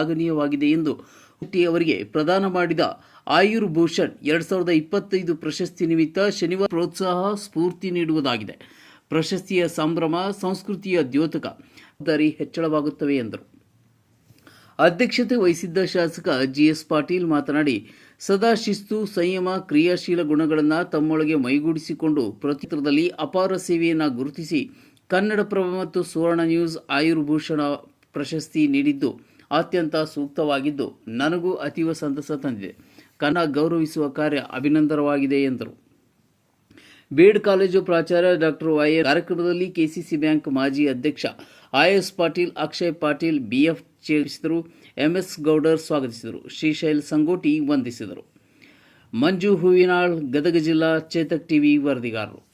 ಶ್ಲಾಘನೀಯವಾಗಿದೆ ಎಂದು ಶೆಟ್ಟಿ ಅವರಿಗೆ ಪ್ರದಾನ ಮಾಡಿದ ಆಯುರ್ಭೂಷಣ್ 2025 ಪ್ರಶಸ್ತಿ ನಿಮಿತ್ತ ಶನಿವಾರ ಪ್ರೋತ್ಸಾಹ ಸ್ಫೂರ್ತಿ ನೀಡುವುದಾಗಿದೆ. ಪ್ರಶಸ್ತಿಯ ಸಂಭ್ರಮ, ಸಂಸ್ಕೃತಿಯ ದ್ಯೋತಕ, ಜವಾಬ್ದಾರಿ ಹೆಚ್ಚಳವಾಗುತ್ತವೆ ಎಂದರು. ಅಧ್ಯಕ್ಷತೆ ವಹಿಸಿದ್ದ ಶಾಸಕ ಜಿಎಸ್ ಪಾಟೀಲ್ ಮಾತನಾಡಿ, ಸದಾ ಶಿಸ್ತು, ಸಂಯಮ, ಕ್ರಿಯಾಶೀಲ ಗುಣಗಳನ್ನು ತಮ್ಮೊಳಗೆ ಮೈಗೂಡಿಸಿಕೊಂಡು ಪ್ರತಿತ್ರದಲ್ಲಿ ಅಪಾರ ಸೇವೆಯನ್ನು ಗುರುತಿಸಿ ಕನ್ನಡಪ್ರಭ ಮತ್ತು ಸುವರ್ಣ ನ್ಯೂಸ್ ಆಯುರ್ಭೂಷಣ ಪ್ರಶಸ್ತಿ ನೀಡಿದ್ದು ಅತ್ಯಂತ ಸೂಕ್ತವಾಗಿದ್ದು ನನಗೂ ಅತೀವ ಸಂತಸ ತಂದಿದೆ. ಕನ್ನಡ ಗೌರವಿಸುವ ಕಾರ್ಯ ಅಭಿನಂದನವಾಗಿದೆ ಎಂದರು. ಬೇಡ್ ಕಾಲೇಜು ಪ್ರಾಚಾರ್ಯ ಡಾಕ್ಟರ್ ವೈ. ಕಾರ್ಯಕ್ರಮದಲ್ಲಿ ಕೆಸಿಸಿ ಬ್ಯಾಂಕ್ ಮಾಜಿ ಅಧ್ಯಕ್ಷ ಐಎಸ್ ಪಾಟೀಲ್, ಅಕ್ಷಯ್ ಪಾಟೀಲ್, ಬಿಎಫ್ ಚೇರಿಸಿದರು. ಎಂಎಸ್ ಗೌಡರ್ ಸ್ವಾಗತಿಸಿದರು. ಶ್ರೀಶೈಲ್ ಸಂಗೋಟಿ ವಂದಿಸಿದರು. ಮಂಜು ಹೂವಿನಾಳ್, ಗದಗ ಜಿಲ್ಲಾ, ಚೇತಕ್ ಟಿವಿ ವರದಿಗಾರರು.